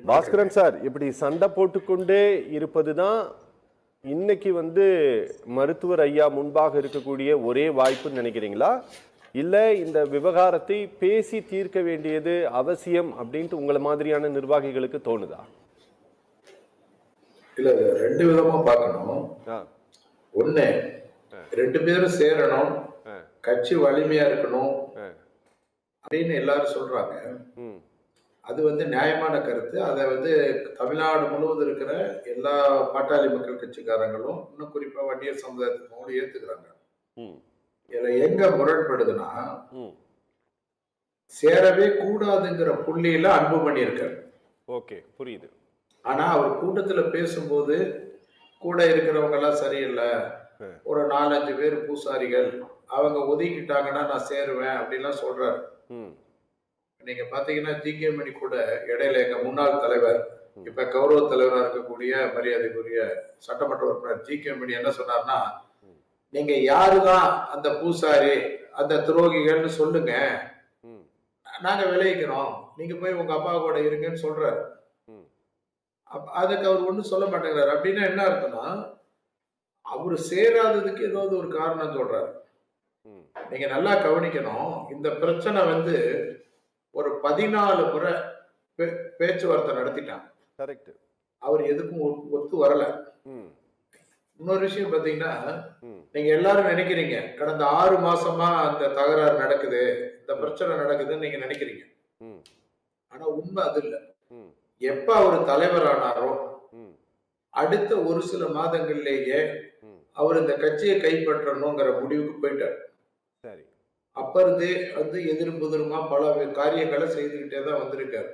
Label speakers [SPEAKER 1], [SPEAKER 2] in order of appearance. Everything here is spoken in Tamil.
[SPEAKER 1] பாஸ்கரன் சார், இப்படி சண்டை போட்டுக்கொண்டே இருப்பது தான் இன்னைக்கு மருத்துவர் ஐயா முன்பாக இருக்கக்கூடிய ஒரே வாய்ப்புன்னு நினைக்கிறீங்களா? இல்ல இந்த விவகாரத்தை பேசி தீர்க்க வேண்டியது அவசியம் அப்படின்ட்டு உங்களை மாதிரியான நிர்வாகிகளுக்கு தோணுதா?
[SPEAKER 2] இல்ல, ரெண்டு விதமா பார்க்கணும். ஒண்ணு, ரெண்டு பேரும் சேரணும், கட்சி வலிமையா இருக்கணும் அப்படின்னு எல்லாரும் சொல்றாங்க. அது நியாயமான கருத்து. அதை தமிழ்நாடு முழுவதும் இருக்கிற எல்லா பாட்டாளி மக்கள் கட்சிக்காரங்களும், இன்னும் குறிப்பா வன்னியர் சமுதாயத்தினரும் ஏத்துக்கிறாங்க. இதுல எங்க முரண்படுதுன்னா, சேரவே கூடாதுங்கிற புள்ளியில அன்புமணி இருக்காரு.
[SPEAKER 1] ஓகே, புரியுது.
[SPEAKER 2] ஆனா அவர் கூட்டத்துல பேசும்போது கூட இருக்கிறவங்க எல்லாம் சரியில்லை, ஒரு 4-5 பேர் பூசாரிகள், அவங்க ஒதுக்கிட்டாங்கன்னா நான் சேருவேன் அப்படின்லாம் சொல்றாரு. நீங்க பாத்தீங்கன்னா ஜி.கே. மணி கூட இடையில எங்க முன்னாள் தலைவர், இப்ப கௌரவ தலைவராக இருக்கக்கூடிய மரியாதைக்குரிய சட்டமன்ற உறுப்பினர் ஜி.கே. மணி என்ன சொன்னார்னா, நீங்க யாருதான் அந்த பூசாரி அந்த துரோகிகள்னு சொல்லுங்க, நாங்க விளைவிக்கிறோம், நீங்க போய் உங்க அப்பா கூட இருங்கன்னு சொல்றாரு. அதுக்கு அவர் ஒண்ணும் சொல்ல மாட்டேங்கிறாரு. அப்படின்னா என்ன அர்த்தம்னா, அவரு சேராததுக்கு ஏதாவது ஒரு காரணம் சொல்றாரு. நீங்க நல்லா கவனிக்கணும். இந்த பிரச்சனை ஒரு 14 முறை பேச்சுவார்த்தை நடத்திட்டாங்க. அவர் எதுக்கும் ஒத்து வரல. இன்னொரு விஷயம் பாத்தீங்கன்னா, நீங்க எல்லாரும் நினைக்கிறீங்க கடந்த 6 மாசமா அந்த தகராறு நடக்குது, இந்த பிரச்சனை நடக்குதுன்னு நீங்க நினைக்கிறீங்க. ஆனா உண்மை அது இல்ல. எப்ப அவர் தலைவர் ஆனாரோ அடுத்த ஒரு சில மாதங்கள்லேயே அவர் இந்த கட்சியை கைப்பற்றணுங்கிற முடிவுக்கு போயிட்டார். அப்ப இருந்தே எதிரும் புதிருமா பல காரியங்களை செய்துகிட்டே தான் வந்திருக்காரு.